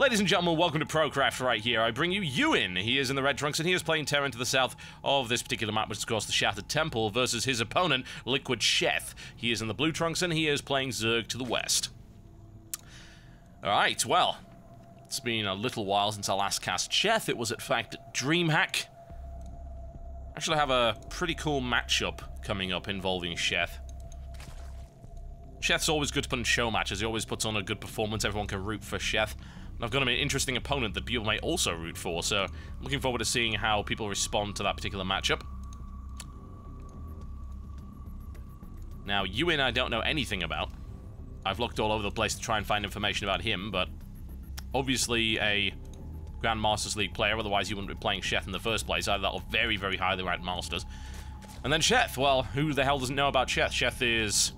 Ladies and gentlemen, welcome to Procraft right here. I bring you Ewan. He is in the red trunks, and he is playing Terran to the south of this particular map, which is, of course, the Shattered Temple, versus his opponent, Liquid Sheth. He is in the blue trunks, and he is playing Zerg to the west. Alright, well, it's been a little while since I last cast Sheth. It was, in fact, DreamHack. Actually, I have a pretty cool matchup coming up involving Sheth. Sheth's always good to put in show matches. He always puts on a good performance. Everyone can root for Sheth. And I've got him an interesting opponent that people may also root for, so I'm looking forward to seeing how people respond to that particular matchup. Now, Ewan I don't know anything about. I've looked all over the place to try and find information about him, but obviously a Grandmasters League player, otherwise he wouldn't be playing Sheth in the first place, either that or very, very highly ranked Masters. And then Sheth, well, who the hell doesn't know about Sheth? Sheth is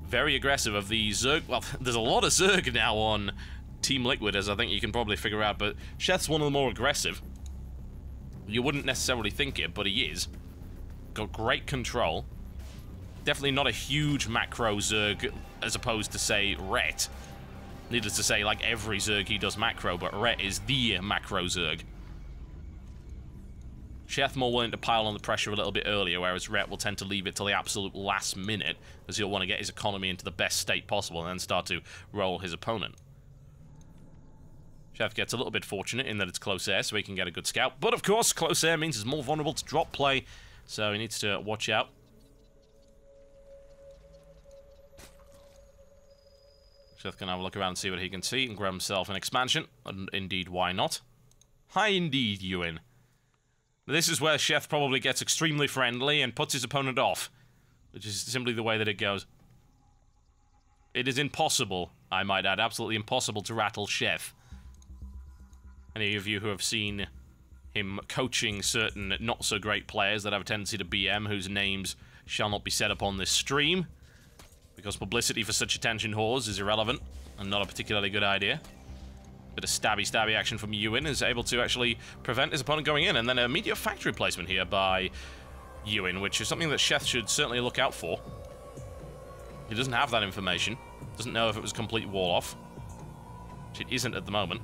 very aggressive of the Zerg. Well, there's a lot of Zerg now on Team Liquid, as I think you can probably figure out, but Sheth's one of the more aggressive. You wouldn't necessarily think it, but he is. Got great control. Definitely not a huge macro Zerg, as opposed to, say, Ret. Needless to say, like every Zerg he does macro, but Ret is the macro Zerg. Sheth more willing to pile on the pressure a little bit earlier, whereas Ret will tend to leave it till the absolute last minute, as he'll want to get his economy into the best state possible and then start to roll his opponent. Sheth gets a little bit fortunate in that it's close air, so he can get a good scout. But of course, close air means he's more vulnerable to drop play, so he needs to watch out. Sheth can have a look around and see what he can see and grab himself an expansion. And indeed, why not? Hi indeed, Ewan. This is where Sheth probably gets extremely friendly and puts his opponent off, which is simply the way that it goes. It is impossible, I might add, absolutely impossible to rattle Sheth. Any of you who have seen him coaching certain not-so-great players that have a tendency to BM, whose names shall not be said upon this stream, because publicity for such attention whores is irrelevant and not a particularly good idea. Bit of stabby action from Ewan is able to actually prevent his opponent going in, and then an immediate factory placement here by Ewan, which is something that Sheth should certainly look out for. He doesn't have that information. Doesn't know if it was a complete wall-off, which it isn't at the moment.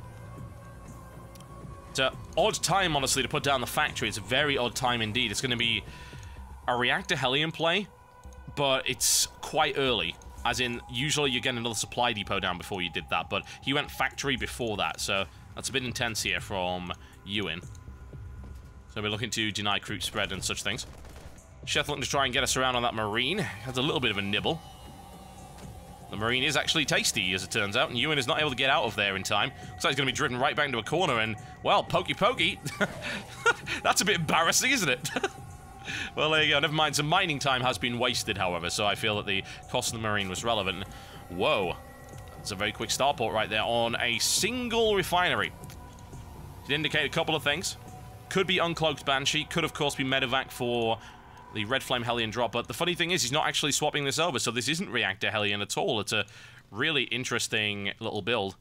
It's an odd time, honestly, to put down the factory. It's a very odd time indeed. It's going to be a reactor Hellion play, but it's quite early. As in, usually you get another supply depot down before you did that, but he went factory before that, so that's a bit intense here from Ewan. So we're looking to deny creep spread and such things. Sheth looking to try and get us around on that Marine. Has a little bit of a nibble. The Marine is actually tasty, as it turns out, and Ewan is not able to get out of there in time. Looks like he's going to be driven right back into a corner, and, well, pokey. That's a bit embarrassing, isn't it? Well, there you go. Never mind. Some mining time has been wasted, however, so I feel that the cost of the Marine was relevant. Whoa. That's a very quick starport right there on a single refinery. It indicate a couple of things. Could be Uncloaked Banshee. Could, of course, be Medevac for the Red Flame Hellion drop, but the funny thing is he's not actually swapping this over, so this isn't Reactor Hellion at all. It's a really interesting little build.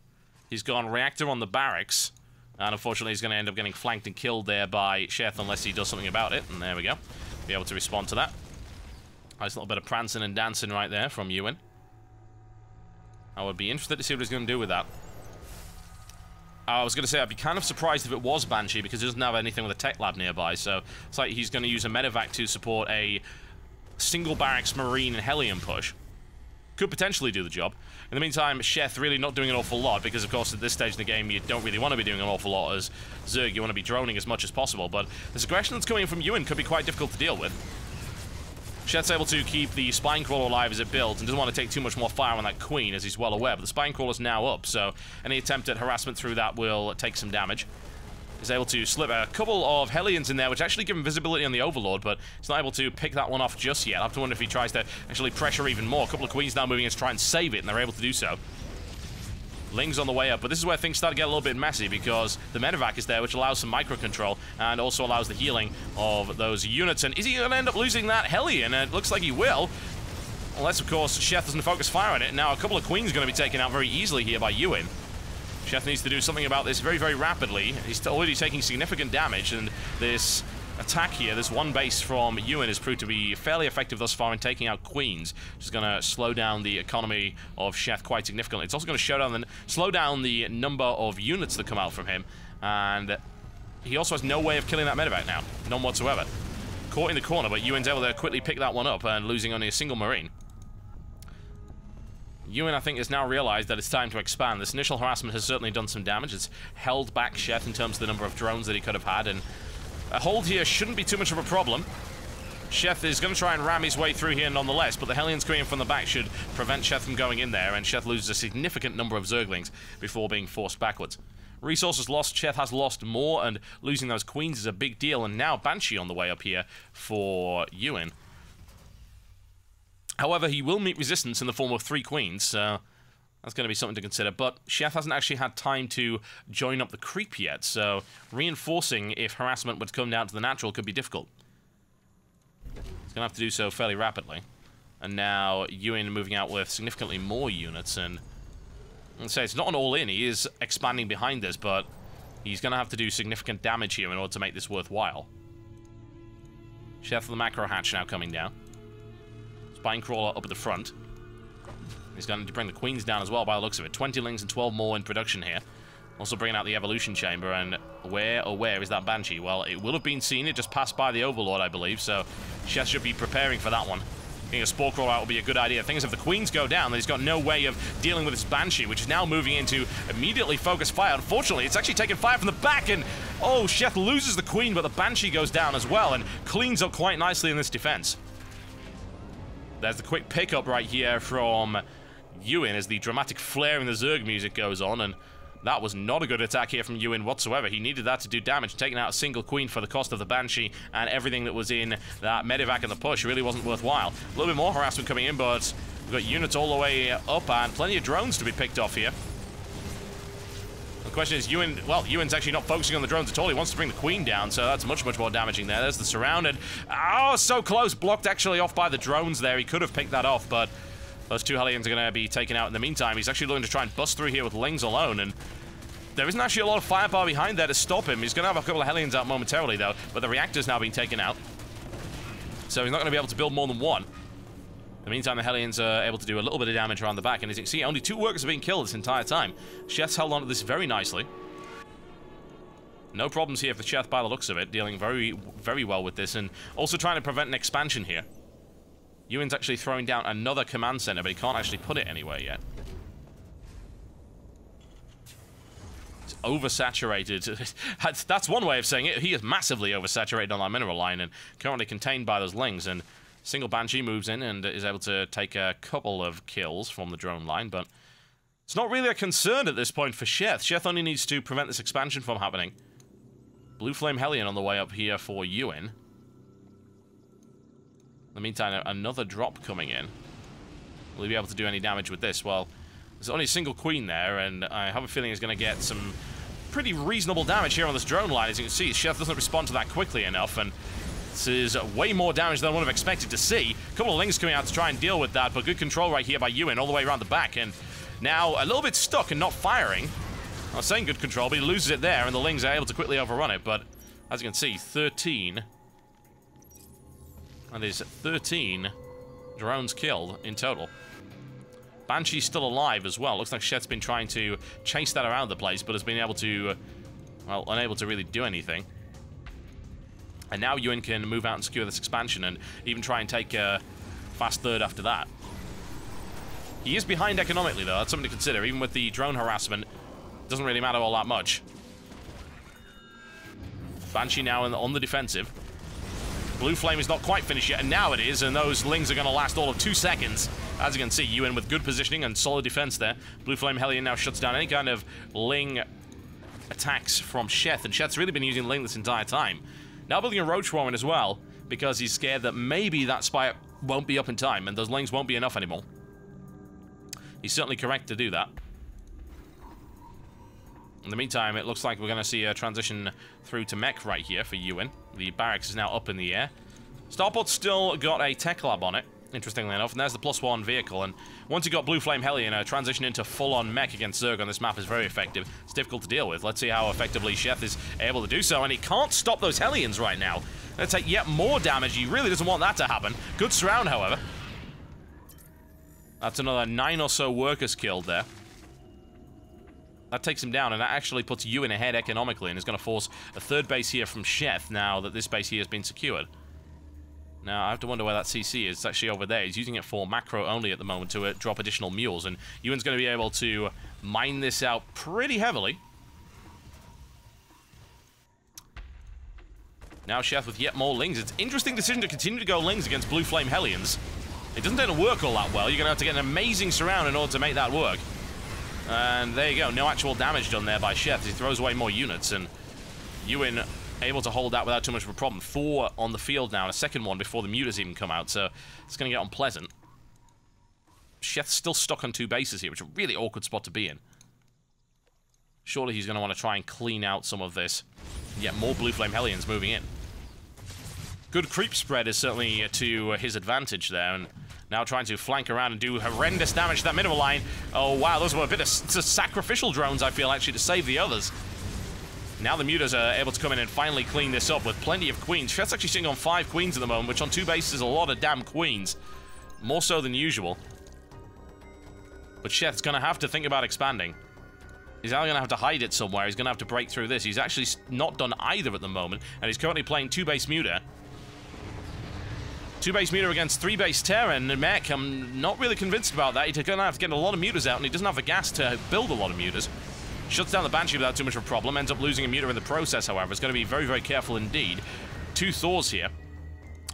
He's gone Reactor on the barracks, and unfortunately he's going to end up getting flanked and killed there by Sheth unless he does something about it, and there we go. Be able to respond to that. Nice little bit of prancing and dancing right there from Ewan. I would be interested to see what he's going to do with that. I was going to say, I'd be kind of surprised if it was Banshee, because he doesn't have anything with a tech lab nearby, so it's like he's going to use a medevac to support a single barracks Marine and Hellion push. Could potentially do the job. In the meantime, Sheth really not doing an awful lot, because of course at this stage in the game you don't really want to be doing an awful lot as Zerg. You want to be droning as much as possible, but this aggression that's coming from Ewan could be quite difficult to deal with. Sheth's able to keep the Spinecrawler alive as it builds, and doesn't want to take too much more fire on that Queen, as he's well aware, but the Spinecrawler's now up, so any attempt at harassment through that will take some damage. He's able to slip a couple of Hellions in there, which actually give him visibility on the Overlord, but he's not able to pick that one off just yet. I have to wonder if he tries to actually pressure even more. A couple of Queens now moving in to try and save it, and they're able to do so. Ling's on the way up, but this is where things start to get a little bit messy, because the medevac is there, which allows some micro-control, and also allows the healing of those units. And is he going to end up losing that Hellion? And it looks like he will. Unless, of course, Sheth doesn't focus fire on it. Now, a couple of Queens are going to be taken out very easily here by Ewan. Sheth needs to do something about this very, very rapidly. He's already taking significant damage, and this attack here, this one base from Ewan has proved to be fairly effective thus far in taking out Queens, which is going to slow down the economy of Sheth quite significantly. It's also going to slow down the number of units that come out from him, and he also has no way of killing that medevac now. None whatsoever. Caught in the corner, but Ewan's able to quickly pick that one up and losing only a single Marine. Ewan, I think, has now realized that it's time to expand. This initial harassment has certainly done some damage. It's held back Sheth in terms of the number of drones that he could have had, and a hold here shouldn't be too much of a problem. Sheth is going to try and ram his way through here nonetheless, but the Hellions coming in from the back should prevent Sheth from going in there, and Sheth loses a significant number of Zerglings before being forced backwards. Resources lost, Sheth has lost more, and losing those Queens is a big deal, and now Banshee on the way up here for Ewan. However, he will meet resistance in the form of 3 Queens, so that's going to be something to consider. But Sheth hasn't actually had time to join up the creep yet, so reinforcing if harassment would come down to the natural could be difficult. He's going to have to do so fairly rapidly. And now Ewan moving out with significantly more units, and I'd say it's not an all-in. He is expanding behind this, but he's going to have to do significant damage here in order to make this worthwhile. Sheth with the macro hatch now coming down. Spinecrawler up at the front. He's going to bring the Queens down as well by the looks of it. 20 Lings and 12 more in production here. Also bringing out the Evolution Chamber, and where is that Banshee? Well, it will have been seen. It just passed by the Overlord, I believe, so Sheth should be preparing for that one. Getting a Spore Crawler out will be a good idea. The thing is, if the Queens go down, then he's got no way of dealing with this Banshee, which is now moving into immediately focused fire. Unfortunately, it's actually taking fire from the back, and oh, Sheth loses the Queen, but the Banshee goes down as well, and cleans up quite nicely in this defense. There's the quick pickup right here from Ewan as the dramatic flare in the Zerg music goes on, and that was not a good attack here from Ewan whatsoever. He needed that to do damage. Taking out a single Queen for the cost of the Banshee and everything that was in that Medivac and the push really wasn't worthwhile. A little bit more harassment coming in, but we've got units all the way up and plenty of drones to be picked off here. The question is, Ewan's actually not focusing on the drones at all. He wants to bring the Queen down, so that's much, much more damaging there. There's the surrounded. Oh, so close. Blocked actually off by the drones there. He could have picked that off, but those 2 Hellions are going to be taken out in the meantime. He's actually looking to try and bust through here with Lings alone, and there isn't actually a lot of firepower behind there to stop him. He's going to have a couple of Hellions out momentarily, though, but the reactor's now being taken out, so he's not going to be able to build more than 1. In the meantime, the Hellions are able to do a little bit of damage around the back, and as you can see, only 2 workers are being killed this entire time. Sheth's held on to this very nicely. No problems here for Sheth by the looks of it, dealing very, very well with this, and also trying to prevent an expansion here. Ewan's actually throwing down another command center, but he can't actually put it anywhere yet. It's oversaturated. That's one way of saying it. He is massively oversaturated on that mineral line, and currently contained by those Lings, and single Banshee moves in and is able to take a couple of kills from the drone line, but it's not really a concern at this point for Sheth. Sheth only needs to prevent this expansion from happening. Blue Flame Hellion on the way up here for Ewan. In the meantime, another drop coming in. Will he be able to do any damage with this? Well, there's only a single Queen there, and I have a feeling he's going to get some pretty reasonable damage here on this drone line. As you can see, Sheth doesn't respond to that quickly enough, and this is way more damage than I would have expected to see. A couple of Lings coming out to try and deal with that, but good control right here by Ewan all the way around the back, and now a little bit stuck and not firing. I was saying good control, but he loses it there, and the Lings are able to quickly overrun it, but as you can see, 13. And there's 13 drones killed in total. Banshee's still alive as well. Looks like Sheth's been trying to chase that around the place, but has been able to, well, unable to really do anything. And now Ewan can move out and secure this expansion and even try and take a fast third after that. He is behind economically, though. That's something to consider. Even with the drone harassment, it doesn't really matter all that much. Banshee now on the defensive. Blue Flame is not quite finished yet, and now it is, and those Lings are going to last all of 2 seconds. As you can see, Ewan with good positioning and solid defense there. Blue Flame Hellion now shuts down any kind of Ling attacks from Sheth, and Sheth's really been using Ling this entire time. Now building a Roach Warren as well, because he's scared that maybe that Spire won't be up in time, and those Lings won't be enough anymore. He's certainly correct to do that. In the meantime, it looks like we're going to see a transition through to mech right here for Ewan. The barracks is now up in the air. Starport's still got a tech lab on it, interestingly enough, and there's the +1 vehicle, and once you got Blue Flame Hellion, a transition into full-on mech against Zerg on this map is very effective. It's difficult to deal with. Let's see how effectively Sheth is able to do so, and he can't stop those Hellions right now. Gonna take yet more damage. He really doesn't want that to happen. Good surround, however. That's another 9 or so workers killed there. That takes him down, and that actually puts Ewan ahead economically, and is going to force a third base here from Sheth now that this base here has been secured. Now, I have to wonder where that CC is. It's actually over there. He's using it for macro only at the moment to drop additional mules, and Ewan's going to be able to mine this out pretty heavily. Now Sheth with yet more Lings. It's an interesting decision to continue to go Lings against Blue Flame Hellions. It doesn't tend to work all that well. You're going to have to get an amazing surround in order to make that work. And there you go. No actual damage done there by Sheth. He throws away more units, and Ewan able to hold that without too much of a problem. 4 on the field now, and a second one before the mutas even come out, so it's going to get unpleasant. Sheth's still stuck on 2 bases here, which is a really awkward spot to be in. Surely he's going to want to try and clean out some of this. Yet more Blue Flame Hellions moving in. Good creep spread is certainly to his advantage there, and now trying to flank around and do horrendous damage to that middle line. Oh, wow, those were a bit of sacrificial drones, I feel, actually, to save the others. Now the mutas are able to come in and finally clean this up with plenty of queens. Sheth's actually sitting on 5 queens at the moment, which on 2 bases is a lot of damn queens. More so than usual. But Sheth's going to have to think about expanding. He's either going to have to hide it somewhere, he's going to have to break through this. He's actually not done either at the moment, and he's currently playing 2-base muta. 2-base muta against 3-base Terran and mech. I'm not really convinced about that. He's going to have to get a lot of mutas out, and he doesn't have the gas to build a lot of mutas. Shuts down the Banshee without too much of a problem. Ends up losing a muta in the process, however. It's going to be very, very careful indeed. 2 Thors here.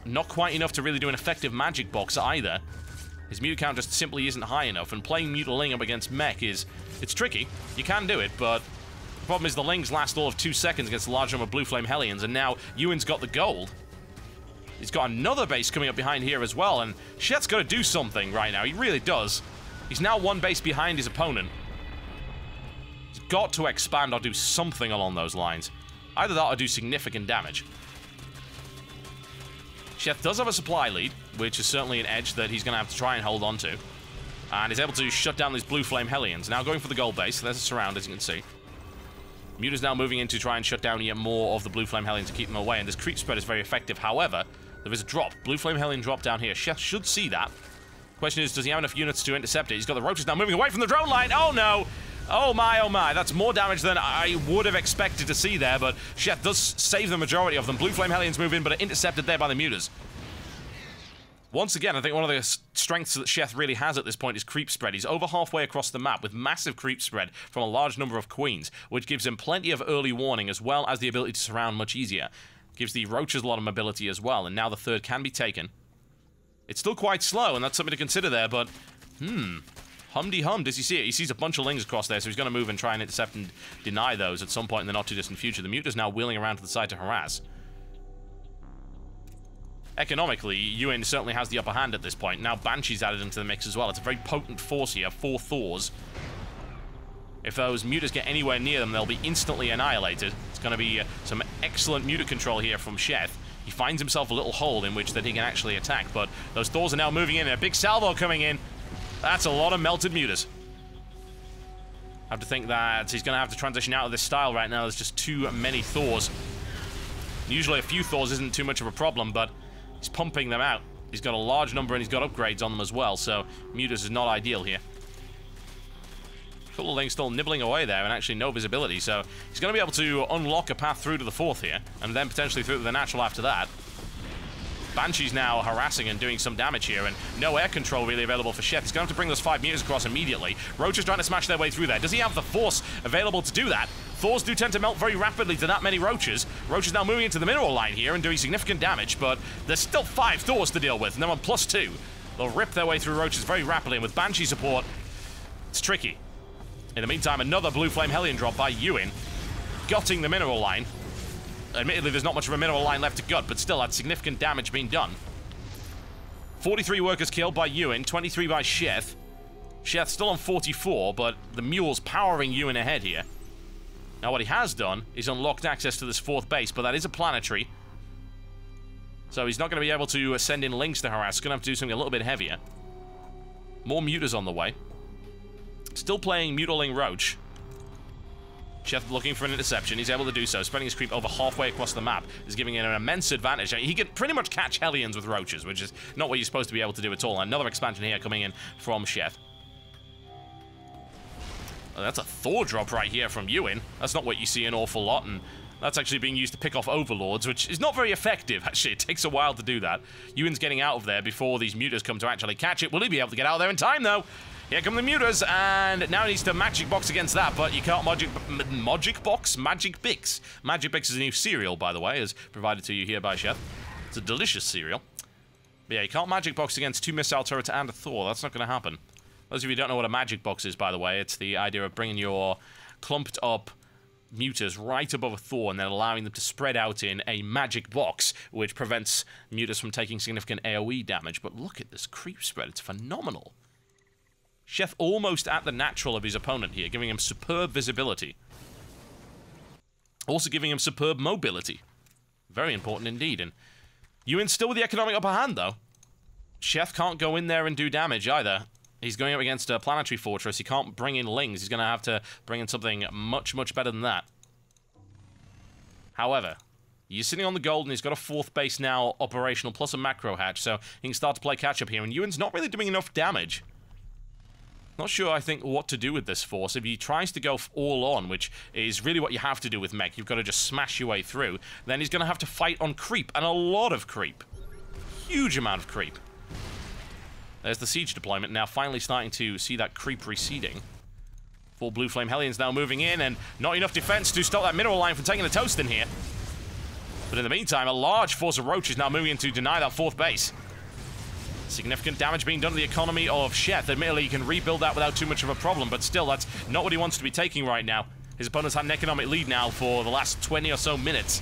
Not quite enough to really do an effective magic box either. His muta count just simply isn't high enough, and playing muta Ling up against mech is... It's tricky. You can do it, but the problem is the Lings last all of 2 seconds against a large number of Blue Flame Hellions, and now Ewan's got the gold. He's got another base coming up behind here as well, and Sheth's got to do something right now. He really does. He's now 1 base behind his opponent. He's got to expand or do something along those lines. Either that or do significant damage. Sheth does have a supply lead, which is certainly an edge that he's going to have to try and hold on to. And he's able to shut down these Blue Flame Hellions. Now going for the gold base. There's a surround, as you can see. Muta's now moving in to try and shut down yet more of the Blue Flame Hellions to keep them away, and this creep spread is very effective. However, there is a drop. Blue Flame Hellion drop down here. Sheth should see that. Question is, does he have enough units to intercept it? He's got the roaches now moving away from the drone line. Oh, no! Oh, my. That's more damage than I would have expected to see there, but Sheth does save the majority of them. Blue Flame Hellions move in, but are intercepted there by the mutas. Once again, I think one of the strengths that Sheth really has at this point is creep spread. He's over halfway across the map with massive creep spread from a large number of queens, which gives him plenty of early warning as well as the ability to surround much easier. Gives the roaches a lot of mobility as well, and now the third can be taken. It's still quite slow, and that's something to consider there, but... Hum-de-hum, does he see it? He sees a bunch of Lings across there, so he's going to move and try and intercept and deny those at some point in the not-too-distant future. The muta's now wheeling around to the side to harass. Economically, Ewan certainly has the upper hand at this point. Now Banshee's added into the mix as well. It's a very potent force here. 4 Thors. If those mutas get anywhere near them, they'll be instantly annihilated. It's going to be some excellent muta control here from Sheth. He finds himself a little hole in which that he can actually attack, but those Thors are now moving in, and a big salvo coming in. That's a lot of melted mutas. I have to think that he's going to have to transition out of this style right now. There's just too many Thors. Usually a few Thors isn't too much of a problem, but he's pumping them out. He's got a large number and he's got upgrades on them as well, so mutas is not ideal here. Couple of Lings still nibbling away there and actually no visibility, so he's going to be able to unlock a path through to the 4th here, and then potentially through to the natural after that. Banshee's now harassing and doing some damage here, and no air control really available for Sheth. He's going to have to bring those 5 mutas across immediately. Roach is trying to smash their way through there. Does he have the force available to do that? Thors do tend to melt very rapidly to that many roaches. Roach is now moving into the mineral line here and doing significant damage, but there's still 5 Thors to deal with, and they're on +2. They'll rip their way through roaches very rapidly, and with Banshee support, it's tricky. In the meantime, another Blue Flame Hellion drop by Ewan, gutting the mineral line. Admittedly, there's not much of a mineral line left to gut, but still, that's significant damage being done. 43 workers killed by Ewan, 23 by Sheth. Sheth's still on 44, but the mule's powering Ewan ahead here. Now, what he has done is unlocked access to this 4th base, but that is a planetary. So he's not going to be able to send in Lings to harass. He's going to have to do something a little bit heavier. More mutas on the way. Still playing Mutaling Roach. Sheth Sheth looking for an interception. He's able to do so. Spreading his creep over halfway across the map is giving it an immense advantage. He can pretty much catch Hellions with roaches, which is not what you're supposed to be able to do at all. Another expansion here coming in from Sheth. Oh, that's a Thor drop right here from Ewan. That's not what you see an awful lot, and that's actually being used to pick off Overlords, which is not very effective, actually. It takes a while to do that. Ewan's getting out of there before these mutas come to actually catch it. Will he be able to get out of there in time, though? Here come the mutas, and now he needs to magic box against that, but you can't magic box? Magic Bix. Magic Bix is a new cereal, by the way, as provided to you here by Sheth. It's a delicious cereal. But yeah, you can't magic box against 2 missile turrets and a Thor. That's not going to happen. Those of you who don't know what a magic box is, by the way, it's the idea of bringing your clumped up mutas right above a Thor and then allowing them to spread out in a magic box, which prevents mutas from taking significant AoE damage. But look at this creep spread. It's phenomenal. Sheth almost at the natural of his opponent here, giving him superb visibility. Also giving him superb mobility. Very important indeed. And Ewan's still with the economic upper hand, though. Sheth can't go in there and do damage either. He's going up against a planetary fortress. He can't bring in Lings. He's going to have to bring in something much, much better than that. However, he's sitting on the gold, and he's got a 4th base now operational, plus a macro hatch, so he can start to play catch-up here. And Ewan's not really doing enough damage. Not sure, I think, what to do with this force. If he tries to go all on, which is really what you have to do with mech, you've got to just smash your way through, then he's going to have to fight on creep, and a lot of creep. Huge amount of creep. There's the siege deployment, now finally starting to see that creep receding. 4 Blue Flame Hellions now moving in, and not enough defense to stop that mineral line from taking a toast in here. But in the meantime, a large force of roaches now moving in to deny that 4th base. Significant damage being done to the economy of Sheth. Admittedly, he can rebuild that without too much of a problem, but still, that's not what he wants to be taking right now. His opponent's had an economic lead now for the last 20 or so minutes.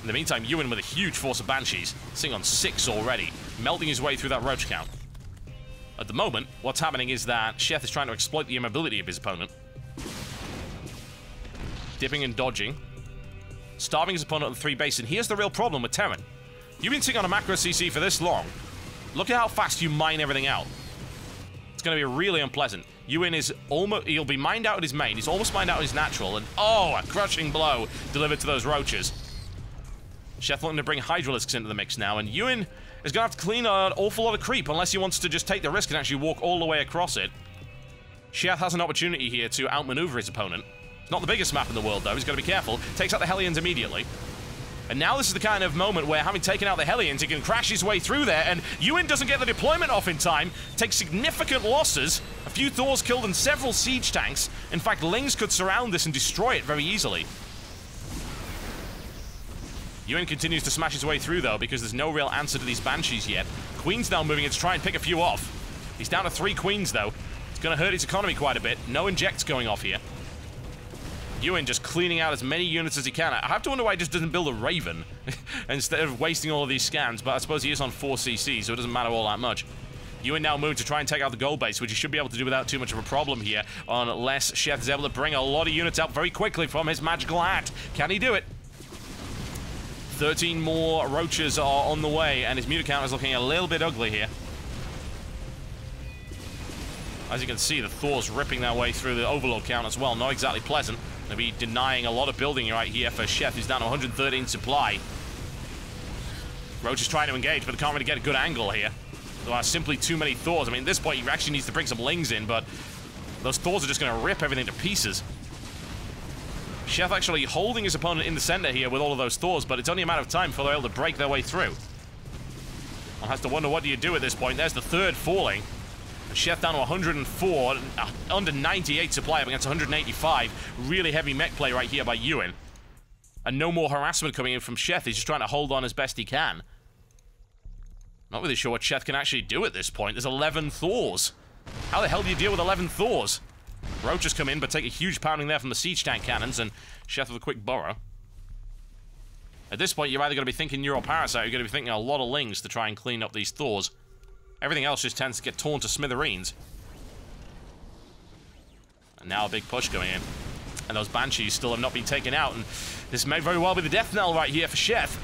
In the meantime, Ewan with a huge force of Banshees, sitting on 6 already, melting his way through that roach count. At the moment, what's happening is that Sheth is trying to exploit the immobility of his opponent. Dipping and dodging. Starving his opponent on 3 base, and here's the real problem with Terran. You've been sitting on a macro CC for this long. Look at how fast you mine everything out. It's going to be really unpleasant. Ewan is almost... He'll be mined out at his main. He's almost mined out at his natural. And, oh, a crushing blow delivered to those roaches. Sheth looking to bring Hydralisks into the mix now. And Ewan is going to have to clean an awful lot of creep unless he wants to just take the risk and actually walk all the way across it. Sheth has an opportunity here to outmaneuver his opponent. It's not the biggest map in the world, though. He's got to be careful. Takes out the Hellions immediately. And now this is the kind of moment where, having taken out the Hellions, he can crash his way through there, and Ewan doesn't get the deployment off in time, takes significant losses, a few Thors killed and several siege tanks. In fact, Lings could surround this and destroy it very easily. Ewan continues to smash his way through, though, because there's no real answer to these Banshees yet. Queen's now moving in to try and pick a few off. He's down to 3 Queens, though. It's going to hurt his economy quite a bit. No injects going off here. Ewan just cleaning out as many units as he can. I have to wonder why he just doesn't build a Raven instead of wasting all of these scans, but I suppose he is on 4 CC, so it doesn't matter all that much. Ewan now moved to try and take out the gold base, which he should be able to do without too much of a problem here, unless Sheth is able to bring a lot of units out very quickly from his magical hat. Can he do it? 13 more roaches are on the way, and his muta count is looking a little bit ugly here. As you can see, the Thor's ripping their way through the Overlord count as well. Not exactly pleasant. Going to be denying a lot of building right here for Sheth, who's down to 113 supply. Roach is trying to engage, but they can't really get a good angle here. There are simply too many Thors. I mean, at this point, he actually needs to bring some Lings in, but those Thors are just going to rip everything to pieces. Sheth actually holding his opponent in the center here with all of those Thors, but it's only a matter of time before they're able to break their way through. One has to wonder, what do you do at this point? There's the 3rd falling. Sheth down to 104, under 98 supply up against 185. Really heavy mech play right here by Ewan. And no more harassment coming in from Sheth. He's just trying to hold on as best he can. Not really sure what Sheth can actually do at this point. There's 11 Thors. How the hell do you deal with 11 Thors? Roaches come in, but take a huge pounding there from the siege tank cannons, and Sheth with a quick burrow. At this point, you're either going to be thinking Neural Parasite, or you're going to be thinking a lot of Lings to try and clean up these Thors. Everything else just tends to get torn to smithereens. And now a big push going in. And those Banshees still have not been taken out, and this may very well be the death knell right here for Sheth.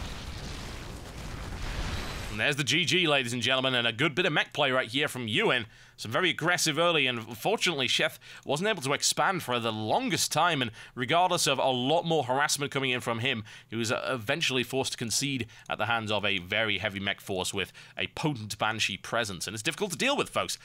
And there's the GG, ladies and gentlemen, and a good bit of mech play right here from Ewan. Some very aggressive early, and fortunately, Sheth wasn't able to expand for the longest time, and regardless of a lot more harassment coming in from him, he was eventually forced to concede at the hands of a very heavy mech force with a potent Banshee presence. And it's difficult to deal with, folks.